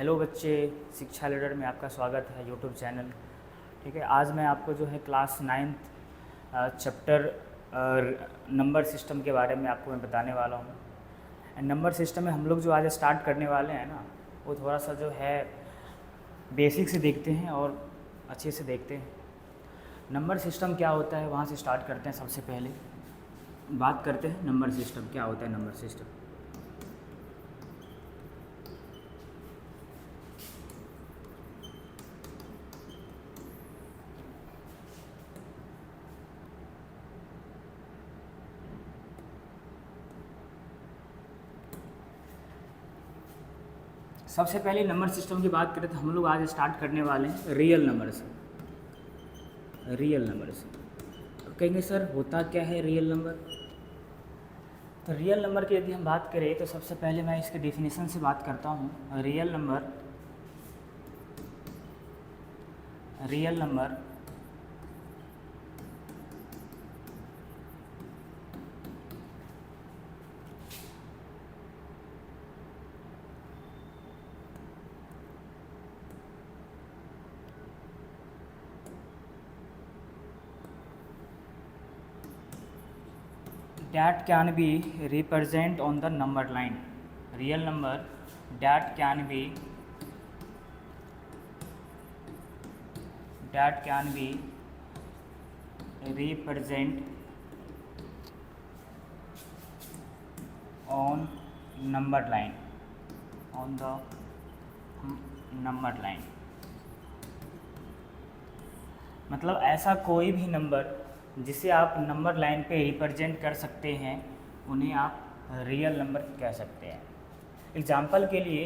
Hello बच्चे, शिक्षा leader में आपका स्वागत है यूट्यूब चैनल। ठीक है, आज मैं आपको जो है class 9th chapter number system के बारे में आपको मैं बताने वाला हूँ। नंबर सिस्टम में हम लोग जो आज स्टार्ट करने वाले हैं ना, वो थोड़ा सा जो है बेसिक से देखते हैं और अच्छे से देखते हैं। नंबर सिस्टम क्या होता है वहाँ से स्टार्ट करते हैं। सबसे पहले बात करते हैं नंबर सिस्टम क्या होता है। नंबर सिस्टम सबसे पहले नंबर सिस्टम की बात करें तो हम लोग आज स्टार्ट करने वाले हैं रियल नंबर से। रियल नंबर से तो कहेंगे सर होता क्या है रियल नंबर। तो रियल नंबर की यदि हम बात करें तो सबसे पहले मैं इसके डेफिनेशन से बात करता हूँ। Real number that can be represent on the number line. Real number that can be represent on number line, on the number line। मतलब ऐसा कोई भी नंबर जिसे आप नंबर लाइन पे रिप्रेजेंट कर सकते हैं उन्हें आप रियल नंबर कह सकते हैं। एग्जाम्पल के लिए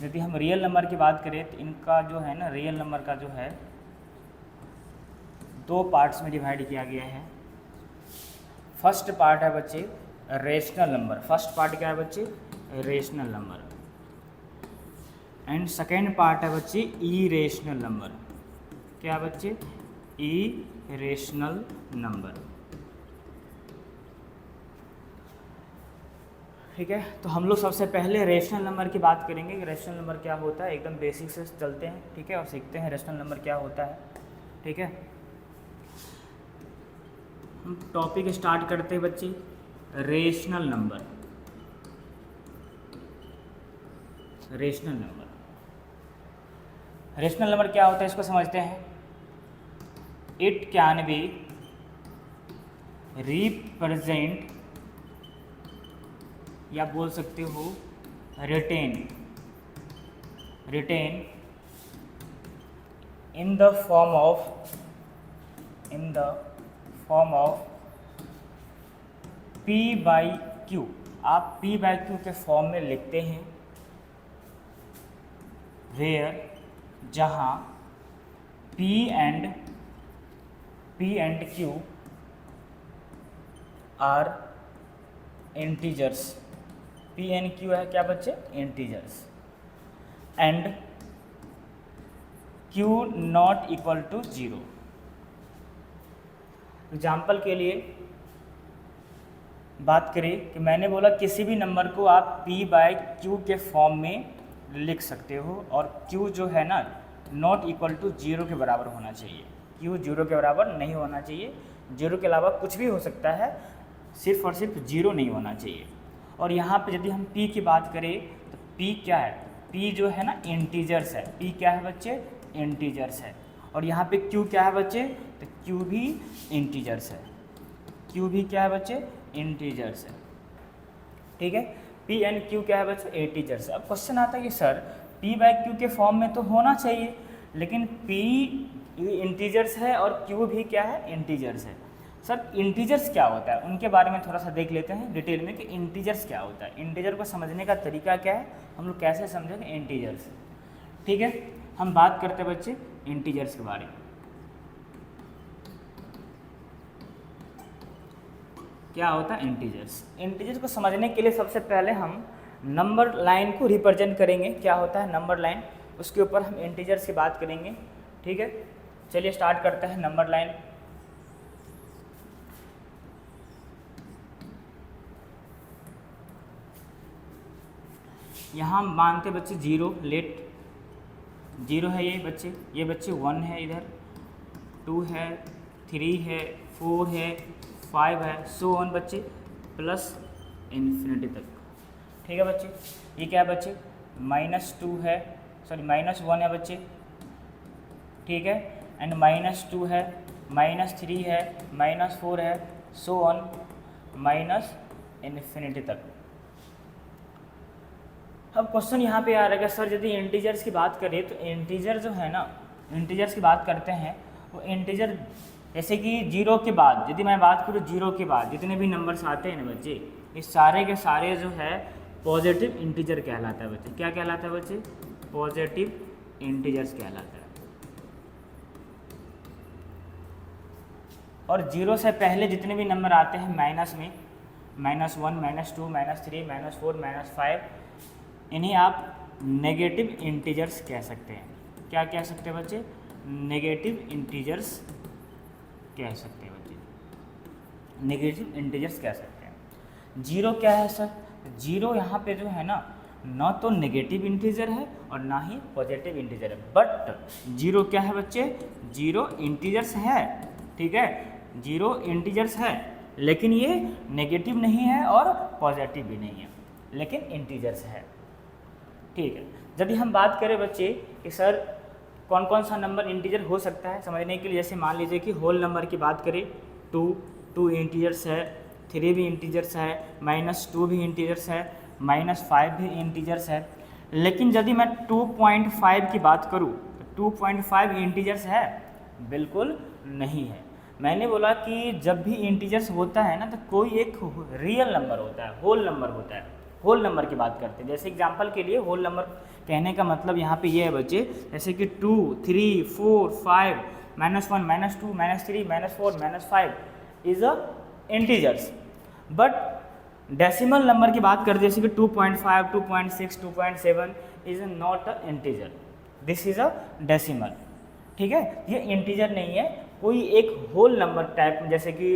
यदि हम रियल नंबर की बात करें तो इनका जो है ना, रियल नंबर का जो है दो पार्ट्स में डिवाइड किया गया है। फर्स्ट पार्ट है बच्चे रेशनल नंबर। फर्स्ट पार्ट क्या है बच्चे? Rational number. And second part है बच्चे इरेशनल नंबर। क्या है बच्चे? Irrational number. ठीक है, तो हम लोग सबसे पहले रेशनल नंबर की बात करेंगे कि रेशनल नंबर क्या होता है। एकदम बेसिक से चलते हैं, ठीक है, और सीखते हैं रेशनल नंबर क्या होता है। ठीक है, हम टॉपिक स्टार्ट करते हैं बच्चे रेशनल नंबर। रेशनल नंबर क्या होता है इसको समझते हैं। इट कैन बी रिप्रेजेंट या बोल सकते हो written in the form of P by Q। आप P बाई Q के फॉर्म में लिखते हैं वेयर, जहाँ P and Q are integers. P and Q है क्या बच्चे? Integers. And Q not equal to 0। Example के लिए बात करें कि मैंने बोला किसी भी नंबर को आप P बाई Q के फॉर्म में लिख सकते हो और Q जो है ना नॉट इक्वल टू 0 के बराबर होना चाहिए। Q 0 के बराबर नहीं होना चाहिए। 0 के अलावा कुछ भी हो सकता है, सिर्फ और सिर्फ 0 नहीं होना चाहिए। और यहाँ पे यदि हम P की बात करें तो P क्या है? P जो है ना इंटीजर्स है। P क्या है बच्चे? इंटीजर्स है। और यहाँ पे Q क्या है बच्चे? तो Q भी इंटीजर्स है। Q भी क्या है बच्चे? इंटीजर्स है। ठीक है, P एंड Q क्या है बच्चे? इंटीजर्स है। अब क्वेश्चन आता है कि सर P बाई Q के फॉर्म में तो होना चाहिए, लेकिन P इंटीजर्स है और Q भी क्या है? इंटीजर्स है। सर इंटीजर्स क्या होता है, उनके बारे में थोड़ा सा देख लेते हैं डिटेल में कि इंटीजर्स क्या होता है। इंटीजर को समझने का तरीका क्या है, हम लोग कैसे समझेंगे इंटीजर्स। ठीक है, हम बात करते हैं बच्चे इंटीजर्स के बारे में। क्या होता है इंटीजर्स? इंटीजर्स को समझने के लिए सबसे पहले हम नंबर लाइन को रिप्रेजेंट करेंगे। क्या होता है नंबर लाइन, उसके ऊपर हम इंटीजर्स की बात करेंगे। ठीक है, चलिए स्टार्ट करते हैं नंबर लाइन। यहाँ मानते बच्चे 0 लेट 0 है ये बच्चे 1 है, इधर 2 है, 3 है, 4 है, 5 है, सो ऑन बच्चे प्लस इन्फिनिटी तक। ठीक है बच्चे, ये क्या है बच्चे -2 है, सॉरी -1 है बच्चे, ठीक है, एंड -2 है, -3 है, -4 है, सो ऑन माइनस इन्फिनिटी तक। अब क्वेश्चन यहाँ पे आ रहा है सर यदि इंटीजर्स की बात करें तो इंटीजर जो है ना, इंटीजर्स की बात करते हैं वो इंटीजर जैसे कि 0 के बाद, यदि मैं बात करूँ 0 के बाद जितने भी नंबर्स आते हैं ना बच्चे, ये सारे के सारे जो है पॉजिटिव इंटीजर कहलाता है बच्चे। क्या कहलाता है बच्चे? पॉजिटिव इंटीजर्स कहलाता है। और 0 से पहले जितने भी नंबर आते हैं माइनस में, -1, -2, -3, -4, -5, इन्हें आप नेगेटिव इंटीजर्स कह सकते हैं। क्या कह सकते हैं बच्चे? नेगेटिव इंटीजर्स कह सकते हैं बच्चे, नेगेटिव इंटीजर्स कह सकते हैं। 0 क्या है सर? 0 यहाँ पे जो है ना तो नेगेटिव इंटीजर है और ना ही पॉजिटिव इंटीजर है, बट 0 क्या है बच्चे? 0 इंटीजर्स है, ठीक है, 0 इंटीजर्स है, लेकिन ये नेगेटिव नहीं है और पॉजिटिव भी नहीं है, लेकिन इंटीजर्स है, ठीक है। यदि हम बात करें बच्चे कि सर कौन कौन सा नंबर इंटीजर हो सकता है समझने के लिए, जैसे मान लीजिए कि होल नंबर की बात करें, 2 इंटीजर्स है, 3 भी इंटीजर्स है, -2 भी इंटीजर्स है, -5 भी इंटीजर्स है। लेकिन यदि मैं 2.5 की बात करूँ तो 2.5 इंटीजर्स है? बिल्कुल नहीं है। मैंने बोला कि जब भी इंटीजर्स होता है ना तो कोई एक रियल नंबर होता है, होल नंबर होता है। होल नंबर की बात करते हैं, जैसे एग्जांपल के लिए होल नंबर कहने का मतलब यहाँ पे ये है बच्चे, जैसे कि 2, 3, 4, 5, -1, -2, -3, -4, -5 is a integers. But decimal number की बात करते जैसे कि 2.5, 2.6, 2.7 is not a integer, this is a decimal, ठीक है। ये इंटीजर नहीं है, कोई एक होल नंबर टाइप, जैसे कि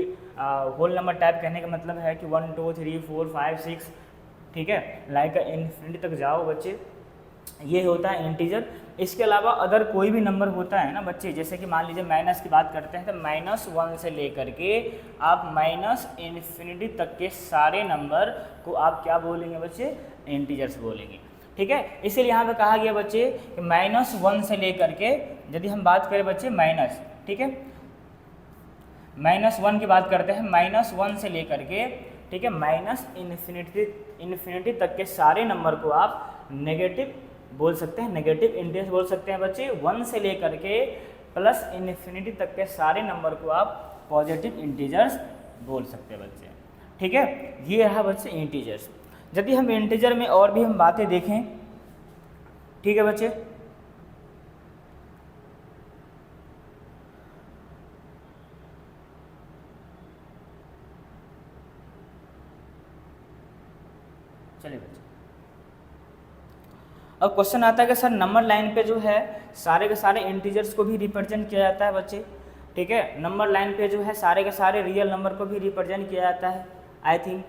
होल नंबर टाइप कहने का मतलब है कि 1, 2, 3, 4, 5, 6, ठीक है, लाइक इन्फिनिटी तक जाओ बच्चे, ये होता है इंटीजर। इसके अलावा अगर कोई भी नंबर होता है ना बच्चे, जैसे कि मान लीजिए माइनस की बात करते हैं तो -1 से लेकर के आप -इन्फिनिटी तक के सारे नंबर को आप क्या बोलेंगे बच्चे? इंटीजर्स बोलेंगे, ठीक है। इसीलिए यहाँ पे कहा गया बच्चे कि -1 से लेकर के, यदि हम बात करें बच्चे माइनस, ठीक है, -1 की बात करते हैं, -1 से लेकर के, ठीक है, इन्फिनिटी तक के सारे नंबर को आप नेगेटिव बोल सकते हैं, नेगेटिव इंटीजर्स बोल सकते हैं बच्चे। 1 से लेकर के +इन्फिनिटी तक के सारे नंबर को आप पॉजिटिव इंटीजर्स बोल सकते हैं बच्चे, ठीक है। ये रहा बच्चे इंटीजर्स। यदि हम इंटीजर में और भी हम बातें देखें, ठीक है बच्चे, चलिए बच्चे, अब क्वेश्चन आता है कि सर नंबर लाइन पे जो है सारे के सारे इंटीजर्स को भी रिप्रेजेंट किया जाता है बच्चे, ठीक है। नंबर लाइन पे जो है सारे के सारे रियल नंबर को भी रिप्रेजेंट किया जाता है। आई थिंक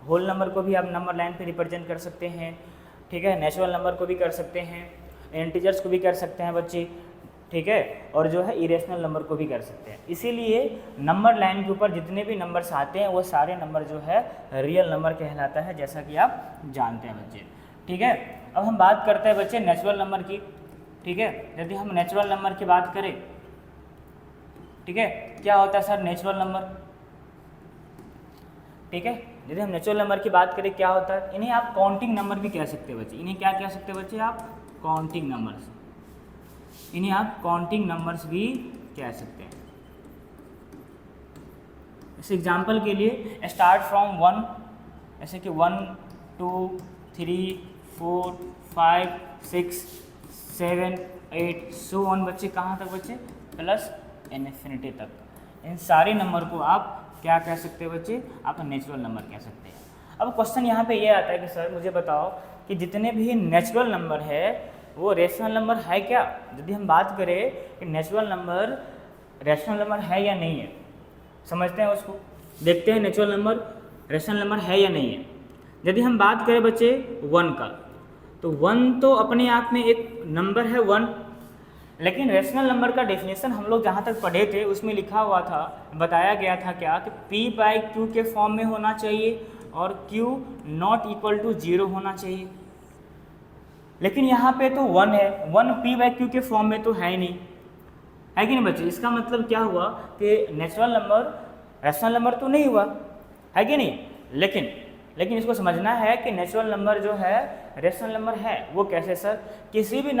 होल नंबर को भी आप नंबर लाइन पे रिप्रेजेंट कर सकते हैं, ठीक है, नेचुरल नंबर को भी कर सकते हैं, इंटीजर्स को भी कर सकते हैं बच्चे, ठीक है, और जो है इरेशनल नंबर को भी कर सकते हैं। इसीलिए नंबर लाइन के ऊपर जितने भी नंबर्स आते हैं वो सारे नंबर जो है रियल नंबर कहलाता है, जैसा कि आप जानते हैं बच्चे, ठीक है। अब हम बात करते हैं बच्चे नेचुरल नंबर की, ठीक है। यदि हम नेचुरल नंबर की बात करें, ठीक है, क्या होता है सर नेचुरल नंबर, ठीक है। यदि हम नेचुरल नंबर की बात करें क्या होता है, इन्हें आप काउंटिंग नंबर भी कह सकते हैं बच्चे। इन्हें क्या कह सकते हैं बच्चे? आप काउंटिंग नंबर्स, इन्हें आप काउंटिंग नंबर्स भी कह सकते हैं। इस एग्जाम्पल के लिए स्टार्ट फ्रॉम 1, ऐसे कि 1, 2, 3, 4, 5, 6, 7, 8 सो ऑन बच्चे, कहाँ तक बच्चे? +इन्फिनिटी तक। इन सारे नंबर को आप क्या कह सकते हैं बच्चे? आप नेचुरल नंबर कह सकते हैं। अब क्वेश्चन यहाँ पे ये आता है कि सर मुझे बताओ कि जितने भी नेचुरल नंबर है वो रेशनल नंबर है क्या? यदि हम बात करें कि नेचुरल नंबर रेशनल नंबर है या नहीं है, समझते हैं उसको, देखते हैं नेचुरल नंबर रेशनल नंबर है या नहीं है। यदि हम बात करें बच्चे 1 का, तो 1 तो अपने आप में एक नंबर है 1, लेकिन रेशनल नंबर का डेफिनेशन हम लोग जहाँ तक पढ़े थे उसमें लिखा हुआ था, बताया गया था क्या कि p बाई क्यू के फॉर्म में होना चाहिए और q नॉट इक्वल टू 0 होना चाहिए। लेकिन यहाँ पे तो 1 है, 1 p बाई क्यू के फॉर्म में तो है ही नहीं, है कि नहीं बच्चे। इसका मतलब क्या हुआ कि नेचुरल नंबर रेशनल नंबर तो नहीं हुआ, है कि नहीं। लेकिन इसको समझना है कि नेचुरल नंबर जो है रेशनल नंबर है। वो कैसे सर? किसी भी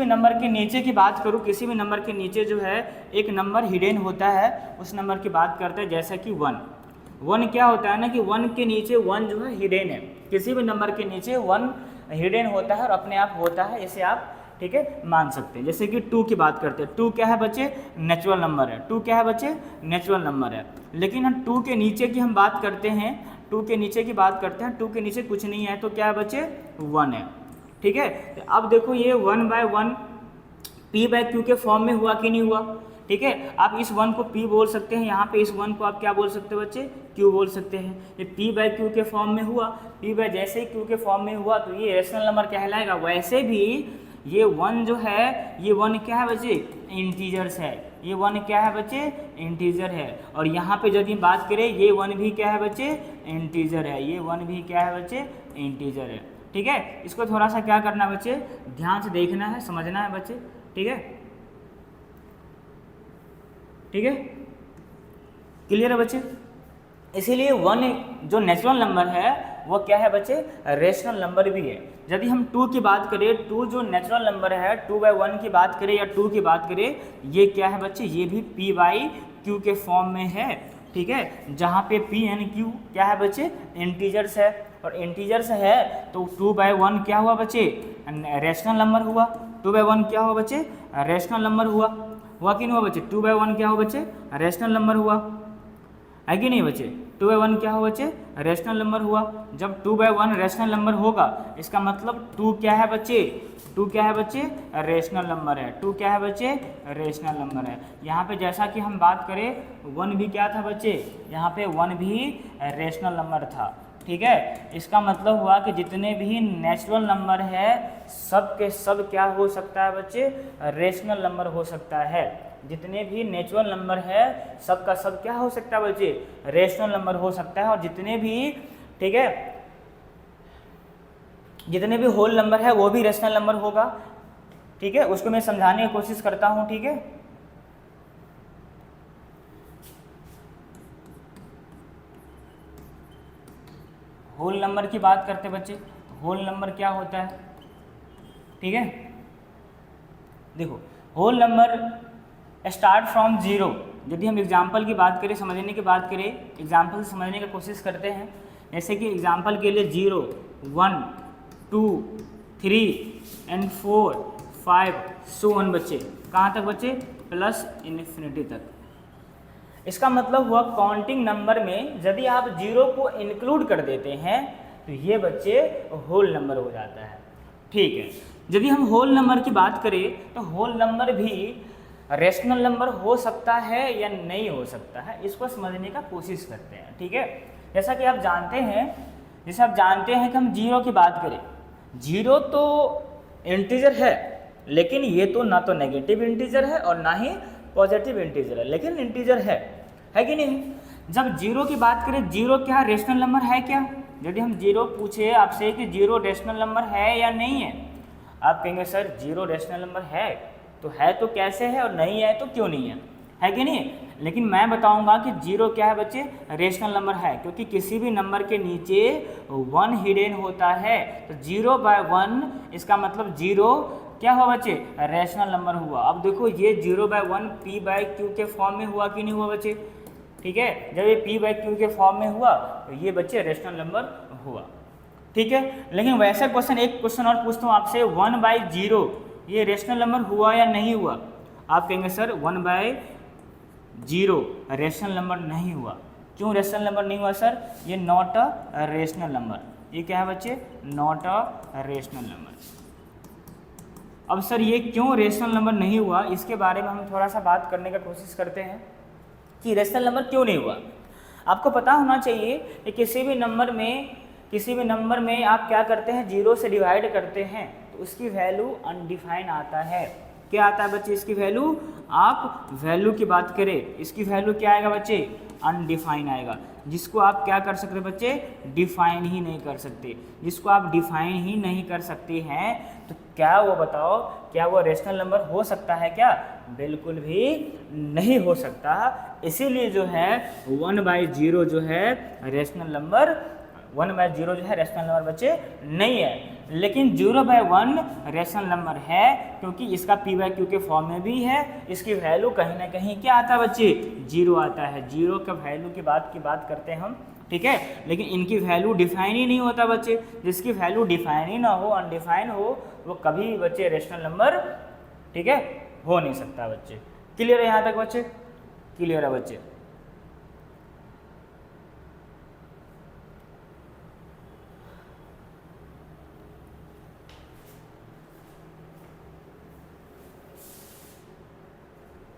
नंबर के नीचे की बात करूँ, किसी भी नंबर के नीचे जो है एक नंबर हिडन होता है, उस नंबर की बात करते हैं। जैसा कि 1 क्या होता है ना कि 1 के नीचे 1 जो है हिडन है, किसी भी नंबर के नीचे 1 हिडन होता है और अपने आप होता है, इसे आप ठीक है मान सकते हैं। जैसे कि 2 की बात करते हैं, 2 क्या है बच्चे? नेचुरल नंबर है। 2 क्या है बच्चे? नेचुरल नंबर है। लेकिन हम 2 के नीचे की हम बात करते हैं, 2 के नीचे की बात करते हैं, 2 के नीचे कुछ नहीं है तो क्या है बच्चे? 1 है, ठीक है। तो अब देखो ये 1 बाय 1 p बाय क्यू के फॉर्म में हुआ कि नहीं हुआ, ठीक है। आप इस 1 को p बोल सकते हैं, यहाँ पे इस 1 को आप क्या बोल सकते हैं बच्चे? q बोल सकते हैं। ये p बाय क्यू के फॉर्म में हुआ, p बाय जैसे ही q के फॉर्म में हुआ तो ये रेशनल नंबर कहलाएगा। वैसे भी ये 1 जो है, ये 1 क्या है बच्चे? इंटीजर्स है। ये 1 क्या है बच्चे? इंटीजर है। और यहाँ पे यदि बात करें, ये 1 भी क्या है बच्चे? इंटीजर है। ये 1 भी क्या है बच्चे? इंटीजर है, ठीक है। इसको थोड़ा सा क्या करना है बच्चे? ध्यान से देखना है, समझना है बच्चे, ठीक है, ठीक है, क्लियर है बच्चे। इसीलिए 1 जो नेचुरल नंबर है वो क्या है बच्चे? रेशनल नंबर भी है। यदि हम 2 की बात करें, 2 जो नेचुरल नंबर है, 2 बाई 1 की बात करें या 2 की बात करें, ये क्या है बच्चे? ये भी p बाई क्यू के फॉर्म में है, ठीक है। जहाँ पे p एंड q क्या है बच्चे? इंटीजर्स है। और इंटीजर्स है तो 2 बाई 1 क्या हुआ बच्चे? रेशनल नंबर हुआ। 2 बाई 1 क्या हुआ बच्चे? रेशनल नंबर हुआ कि नहीं हुआ बच्चे? 2 बाई 1 क्या हुआ बच्चे? रेशनल नंबर हुआ, है कि नहीं बच्चे? 2 बाई 1 क्या हुआ बच्चे? रेशनल नंबर हुआ। जब 2 बाई 1 रेशनल नंबर होगा, इसका मतलब 2 क्या है बच्चे? 2 क्या है बच्चे? रेशनल नंबर है। 2 क्या है बच्चे? रेशनल नंबर है। यहाँ पे जैसा कि हम बात करें, 1 भी क्या था बच्चे? यहाँ पे 1 भी रेशनल नंबर था, ठीक है। इसका मतलब हुआ कि जितने भी नेचुरल नंबर है सब के सब क्या हो सकता है बच्चे? रेशनल नंबर हो सकता है। जितने भी नेचुरल नंबर है सब का सब क्या हो सकता है बच्चे? रेशनल नंबर हो सकता है। और जितने भी, ठीक है, जितने भी होल नंबर है वो भी रेशनल नंबर होगा, ठीक है। उसको मैं समझाने की कोशिश करता हूँ, ठीक है। होल नंबर की बात करते बच्चे, होल नंबर क्या होता है, ठीक है। देखो होल नंबर स्टार्ट फ्रॉम 0। यदि हम एग्जाम्पल की बात करें, समझने की बात करें, एग्जाम्पल से समझने की कोशिश करते हैं। जैसे कि एग्जाम्पल के लिए 0, 1, 2, 3 एंड 4, 5 सो ऑन बच्चे। कहाँ तक बच्चे? प्लस इन्फिनिटी तक। इसका मतलब हुआ काउंटिंग नंबर में यदि आप 0 को इंक्लूड कर देते हैं तो ये बच्चे होल नंबर हो जाता है, ठीक है। यदि हम होल नंबर की बात करें तो होल नंबर भी रेशनल नंबर हो सकता है या नहीं हो सकता है, इसको समझने का कोशिश करते हैं, ठीक है। जैसा कि आप जानते हैं, जैसे आप जानते हैं कि हम 0 की बात करें, 0 तो इंटीजर है, लेकिन ये तो ना तो नेगेटिव इंटीजर है और ना ही पॉजिटिव इंटीजर है, लेकिन इंटीजर है कि नहीं। जब 0 की बात करें, 0 क्या रेशनल नंबर है क्या? यदि हम 0 पूछे आपसे कि 0 रेशनल नंबर है या नहीं है, आप कहेंगे सर 0 रेशनल नंबर है तो कैसे है और नहीं है तो क्यों नहीं है कि नहीं। लेकिन मैं बताऊंगा कि 0 क्या है बच्चे? रेशनल नंबर है, क्योंकि किसी भी नंबर के नीचे 1 हिडन होता है। तो 0 बाय 1 इसका मतलब 0 क्या हुआ बच्चे? रेशनल नंबर हुआ। अब देखो ये 0 बाय 1 p बाय क्यू के फॉर्म में हुआ कि नहीं हुआ बच्चे, ठीक है। जब ये p बाय क्यू के फॉर्म में हुआ तो ये बच्चे रेशनल नंबर हुआ, ठीक है। लेकिन वैसे एक क्वेश्चन और पूछता हूँ आपसे, 1 बाई 0 ये रेशनल नंबर हुआ या नहीं हुआ? आप कहेंगे सर 1 बाई 0 रेशनल नंबर नहीं हुआ। क्यों रेशनल नंबर नहीं हुआ सर? ये नॉट अ रेशनल नंबर। ये क्या है बच्चे? Not a rational number. अब सर ये क्यों रेशनल नंबर नहीं हुआ, इसके बारे में हम थोड़ा सा बात करने का कोशिश करते हैं कि रेशनल नंबर क्यों नहीं हुआ। आपको पता होना चाहिए कि किसी भी नंबर में आप क्या करते हैं? 0 से डिवाइड करते हैं तो उसकी वैल्यू अनडिफाइंड आता है। क्या आता है बच्चे इसकी वैल्यू? आप वैल्यू की बात करें, इसकी वैल्यू क्या आएगा बच्चे? अनडिफाइन आएगा, जिसको आप क्या कर सकते बच्चे? डिफाइन ही नहीं कर सकते। जिसको आप डिफाइन ही नहीं कर सकते हैं तो क्या वो बताओ, क्या वो रेशनल नंबर हो सकता है क्या? बिल्कुल भी नहीं हो सकता। इसीलिए जो है 1/0 जो है रेशनल नंबर, 1/0 जो है रेशनल नंबर बच्चे नहीं है। लेकिन 0/1 रेशनल नंबर है, क्योंकि इसका p/q के फॉर्म में भी है। इसकी वैल्यू कहीं ना कहीं क्या आता है बच्चे? 0 आता है। 0 का वैल्यू की बात करते हैं हम, ठीक है। लेकिन इनकी वैल्यू डिफाइन ही नहीं होता बच्चे। जिसकी वैल्यू डिफाइन ही ना हो, अनडिफाइन हो, वो कभी बच्चे रेशनल नंबर, ठीक है, हो नहीं सकता बच्चे। क्लियर है यहाँ तक बच्चे? क्लियर है बच्चे?